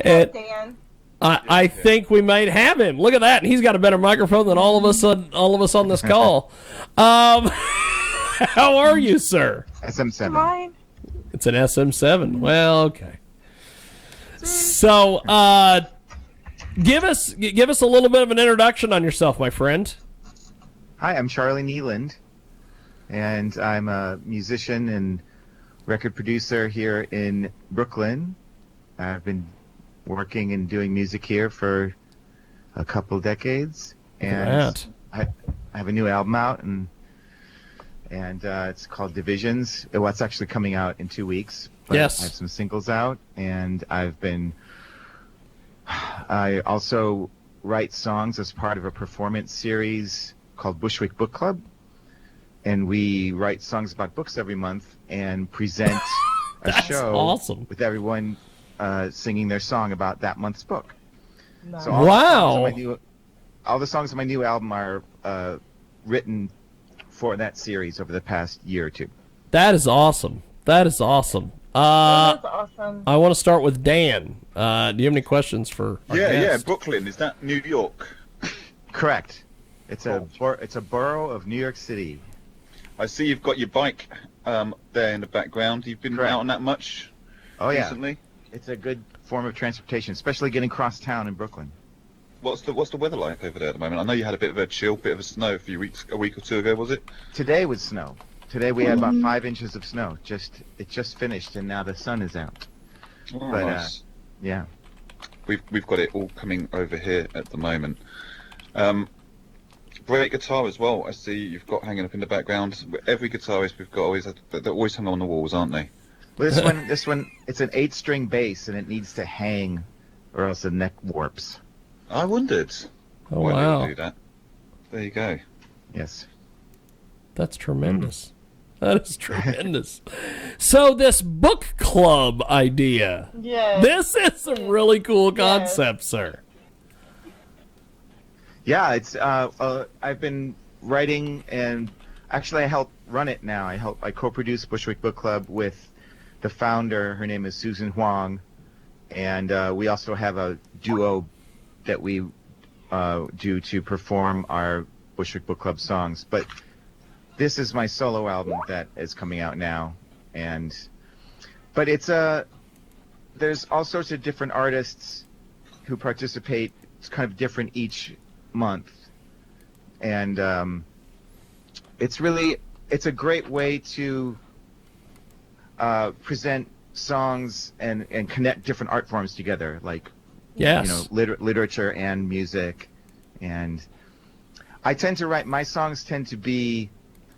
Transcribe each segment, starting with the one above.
that, Dan. I think we might have him. Look at that. He's got a better microphone than all of us on this call. How are you, sir? SM7. Fine. It's an SM7. Well, okay. So, give us a little bit of an introduction on yourself, my friend. Hi, I'm Charlie Nieland, and I'm a musician and record producer here in Brooklyn. I've been working and doing music here for a couple decades, and I have a new album out, and it's called Divisions. Well, it's actually coming out in 2 weeks. But yes. I have some singles out, and I also write songs as part of a performance series called Bushwick Book Club, and we write songs about books every month and present a show awesome. with everyone singing their song about that month's book. Nice. So all the songs on my new album are written for that series over the past year or two. That is awesome. That's awesome. I want to start with Dan. Do you have any questions for our guest? Brooklyn, is that New York? Correct. It's a borough of New York City. I see you've got your bike there in the background. You've been out on that much recently? Yeah. It's a good form of transportation, especially getting across town in Brooklyn. What's the weather like over there at the moment? I know you had a bit of a chill, bit of a snow a week or two ago, was it? Today was snow. Today we had about 5 inches of snow. It just finished, and now the sun is out. Oh, but nice. Yeah, we've got it all coming over here at the moment. Great guitar as well. I see you've got hanging up in the background. Every guitarist we've got they're always hung on the walls, aren't they? Well, this one, it's an 8-string bass, and it needs to hang, or else the neck warps. I wondered. Oh, why wow. they would do that. There you go. Yes. That's tremendous. That is tremendous. So this book club idea. Yes. This is a really cool concept, sir. Yeah, it's I've been writing, and actually I help run it now. I co-produce Bushwick Book Club with the founder. Her name is Susan Huang, and we also have a duo that we do to perform our Bushwick Book Club songs. But this is my solo album that is coming out now, but there's all sorts of different artists who participate. It's kind of different each month, and it's a great way to present songs and connect different art forms together, like literature and music. And I tend to write, my songs tend to be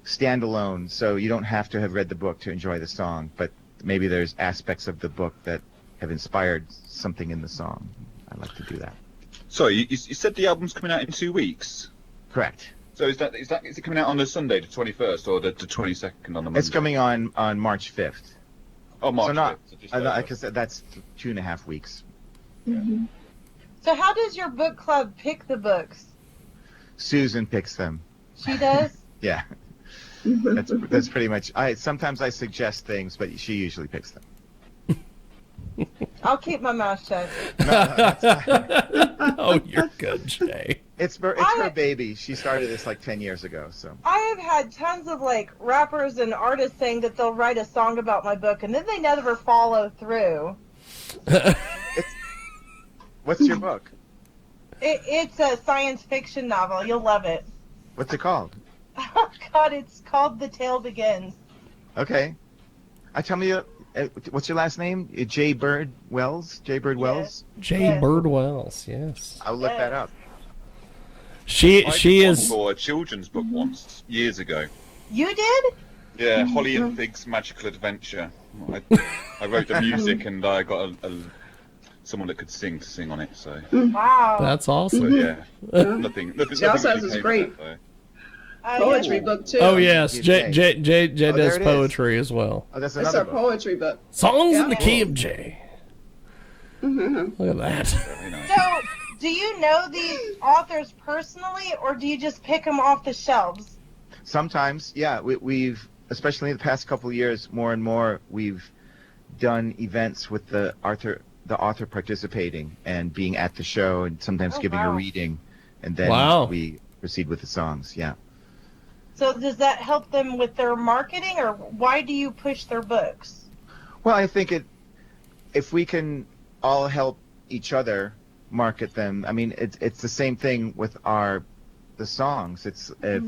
standalone, so you don't have to have read the book to enjoy the song, but maybe there's aspects of the book that have inspired something in the song. I like to do that. Sorry, you said the album's coming out in 2 weeks? Correct. So is it coming out on the Sunday, the 21st, or the 22nd on the Monday? It's coming on March 5th. Oh, March 5th. So like I said, that's 2.5 weeks. Mm-hmm. So how does your book club pick the books? Susan picks them. She does? Yeah. That's pretty much. Sometimes I suggest things, but she usually picks them. I'll keep my mouth shut. Oh, you're good, Jay. It's her baby. She started this like 10 years ago. So I have had tons of rappers and artists saying that they'll write a song about my book, and then they never follow through. What's your book? It's a science fiction novel. You'll love it. What's it called? Oh God, it's called The Tale Begins. Okay. Tell me, what's your last name? J. Bird Wells? J. Bird Wells? J. Bird Wells, yes. I'll look that up. She is for a children's book once, years ago. You did? Yeah, Holly and Fig's Magical Adventure. I wrote the music, and I got someone that could sing to sing on it. So wow, that's awesome. So, yeah, nothing. She also has this great poetry book too. Oh yes, Jay does poetry as well. Oh, that's another. It's a poetry book. Songs in the key of J. Look at that. So, do you know these authors personally, or do you just pick them off the shelves? Sometimes, yeah. We've, especially in the past couple of years, more and more, we've done events with the the author participating and being at the show and sometimes giving a reading, and then we proceed with the songs. Yeah. So does that help them with their marketing, or why do you push their books? Well, I think if we can all help each other market them. I mean, it's the same thing with the songs. It's if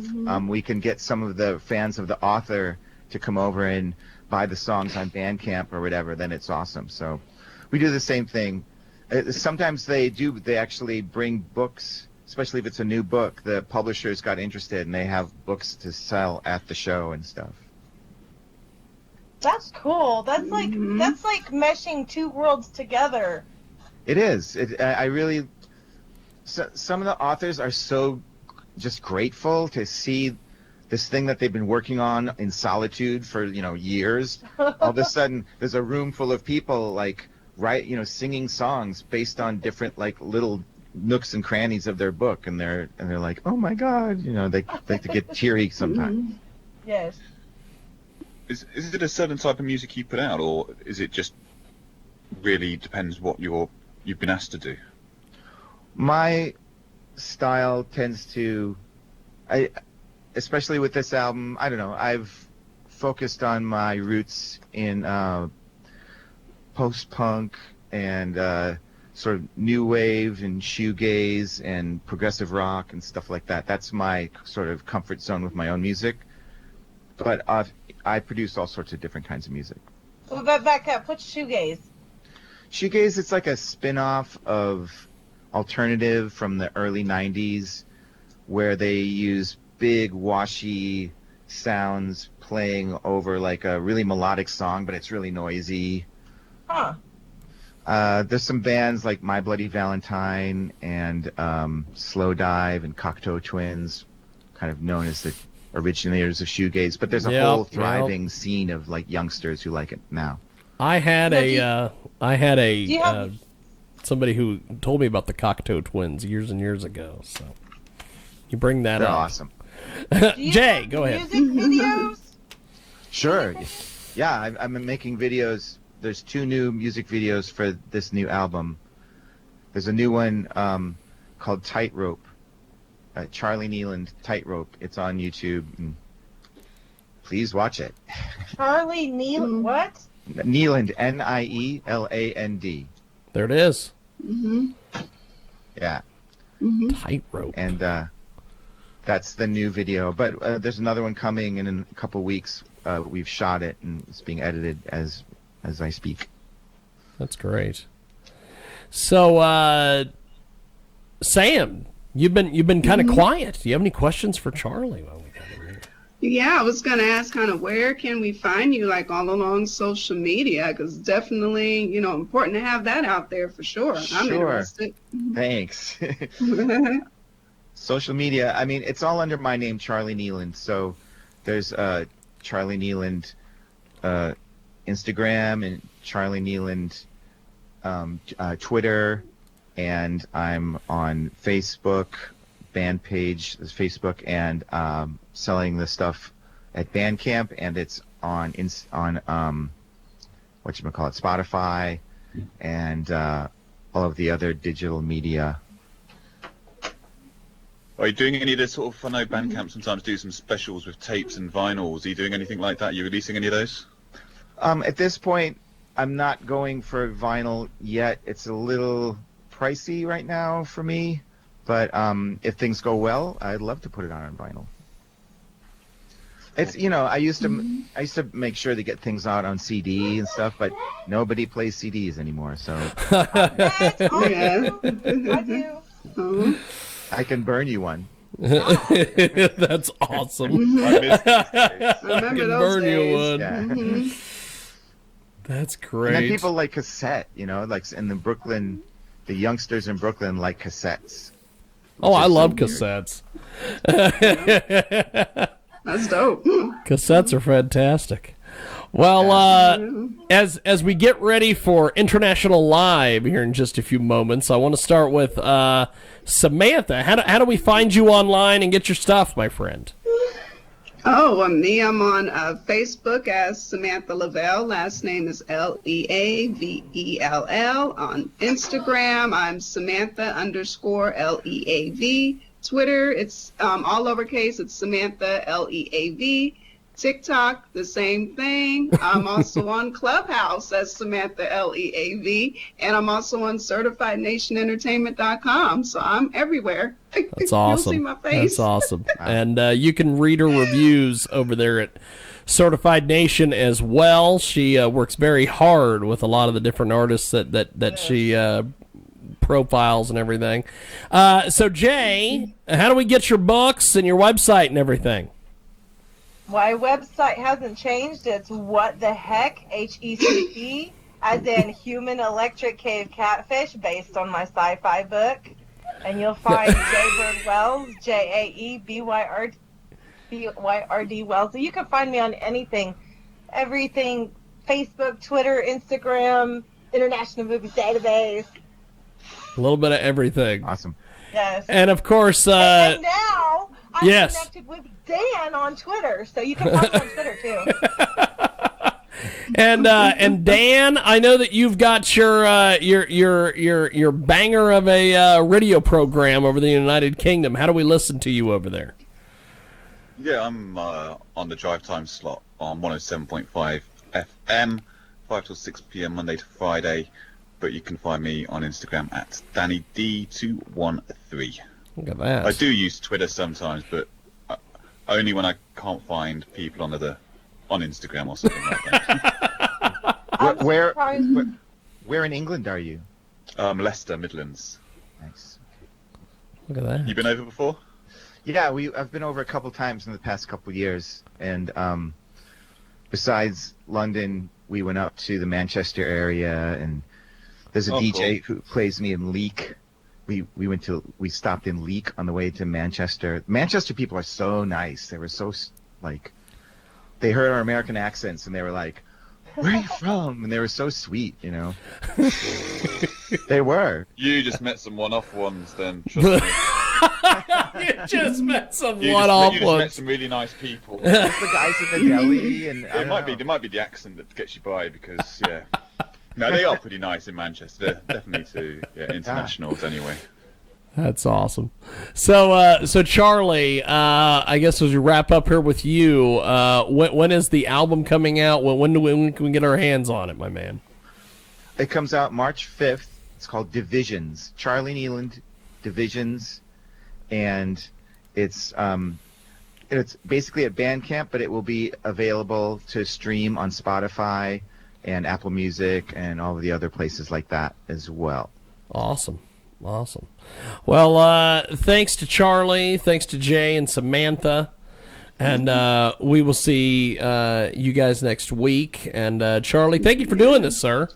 we can get some of the fans of the author to come over and buy the songs on Bandcamp or whatever, then it's awesome. So we do the same thing. Sometimes they actually bring books, especially if it's a new book. The publishers got interested and they have books to sell at the show and stuff. That's cool. That's like meshing two worlds together. It is. I really. Some of the authors are so just grateful to see this thing that they've been working on in solitude for years. All of a sudden, there's a room full of people singing songs based on different little nooks and crannies of their book, and they're like, oh my God, they get teary sometimes. Yes. Is it a certain type of music you put out, or is it just really depends what you've been asked to do? My style tends to, especially with this album, I don't know, I've focused on my roots in post-punk and sort of new wave and shoegaze and progressive rock and stuff like that. That's my sort of comfort zone with my own music. But I produce all sorts of different kinds of music. Well, back up. What's shoegaze? Shoegaze, it's like a spin-off of alternative from the early 90s where they use big washy sounds playing over like a really melodic song, but it's really noisy. Huh. There's some bands like My Bloody Valentine and Slow Dive and Cocteau Twins, kind of known as the originators of shoegaze, but there's a whole thriving scene of youngsters who like it now. I had somebody who told me about the Cocteau Twins years and years ago. So you bring that They're up. Awesome. Jay, go ahead. Music videos? Sure. Yeah, I'm making videos. There's 2 new music videos for this new album. There's a new one called Tightrope. Charlie Nieland, Tightrope. It's on YouTube. And please watch it. Charlie Nieland, what? Neiland, Nieland. There it is. Yeah. Tightrope. And that's the new video. But there's another one coming in a couple weeks. We've shot it and it's being edited as I speak. That's great. So, Sam, you've been kind of quiet. Do you have any questions for Charlie while we got him here? Yeah, I was going to ask kind of where can we find you all along social media, because definitely, important to have that out there for sure. I'm interested. Thanks. Social media, I mean, it's all under my name, Charlie Nieland. So there's Charlie Nieland Instagram and Charlie Nieland Twitter, and I'm on Facebook. Band page is Facebook, and selling the stuff at Bandcamp, and it's on Spotify and all of the other digital media. Are you doing any of this sort of? I know Bandcamp sometimes do some specials with tapes and vinyls. Are you doing anything like that? Are you releasing any of those? At this point, I'm not going for vinyl yet. It's a little pricey right now for me. But if things go well, I'd love to put it on vinyl. It's I used to make sure to get things out on CD and stuff, but nobody plays CDs anymore. So That's awesome. I do. I can burn you one. That's awesome. I missed those days. I remember can those burn days. you one. Yeah. That's And great. then people like cassette. Like in Brooklyn, the youngsters in Brooklyn like cassettes. Oh, I love weird. cassettes. That's dope. Cassettes are fantastic. Well, as we get ready for International Live here in just a few moments, I want to start with Samantha. How do we find you online and get your stuff, my friend? Oh, well, me, I'm on Facebook as Samantha Lavelle. Last name is Leavell. On Instagram, I'm Samantha_Leav. Twitter, it's all lowercase. It's Samantha Leav. TikTok, the same thing. I'm also on Clubhouse as Samantha Leav, and I'm also on CertifiedNationEntertainment.com. So I'm everywhere. That's awesome. You'll see my face. That's awesome. And you can read her reviews over there at Certified Nation as well. She works very hard with a lot of the different artists that she profiles and everything. So Jay, how do we get your books and your website and everything? My website hasn't changed. It's what the heck, HECC, as in Human Electric Cave Catfish, based on my sci-fi book. And you'll find Jaybird Wells, JAEBYRD Wells. So you can find me on anything, everything, Facebook, Twitter, Instagram, International Movie Database. A little bit of everything. Awesome. Yes. And of course, and now I'm yes. connected with Dan on Twitter, so you can find me on Twitter too. And Dan, I know that you've got your banger of a radio program over the United Kingdom. How do we listen to you over there? Yeah, I'm on the drive time slot on 107.5 FM, 5 till 6 p.m. Monday to Friday. But you can find me on Instagram at DannyD213. Look at that. I do use Twitter sometimes, but only when I can't find people on Instagram or something like that. Where in England are you? Leicester, Midlands. Nice. Look at that. You been over before? Yeah, I've been over a couple times in the past couple years, and besides London, we went up to the Manchester area, and there's a DJ who plays me in Leek. We stopped in Leek on the way to Manchester. Manchester people are so nice. They were so they heard our American accents and they were like, "Where are you from?" And they were so sweet, you know. They were. You just met some one-off ones, then. Trust me. You just met some You one-off just ones. met some really nice people. Just the guys in the deli, and It might be the accent that gets you by, because no, they are pretty nice in Manchester. They're definitely internationals anyway. That's awesome. So Charlie, I guess as we wrap up here with you, when is the album coming out? When can we get our hands on it, my man? It comes out March 5th. It's called Divisions. Charlie Nieland, Divisions, and it's basically at Bandcamp, but it will be available to stream on Spotify and Apple Music and all of the other places like that as well. Awesome. Well, thanks to Charlie, thanks to Jay and Samantha, and we will see you guys next week. And Charlie, thank you for doing this, sir.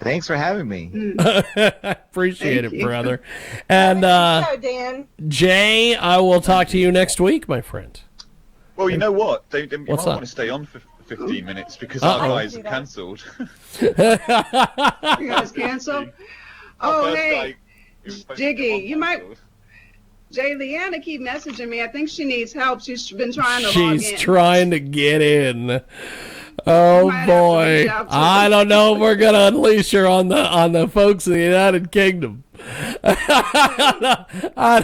Thanks for having me. Appreciate it, brother. And Dan. Jay, I will talk to you next week, my friend. Well, you know what? You What's might up? want to stay on for 15 minutes because our guys are cancelled. You guys cancel? Oh, hey, Jiggy, you might. Jay Leanna keep messaging me. I think she needs help. She's been trying to log in. She's trying to get in. Oh Might have to boy, reach out to I her. don't know if we're gonna unleash her on the folks in the United Kingdom. I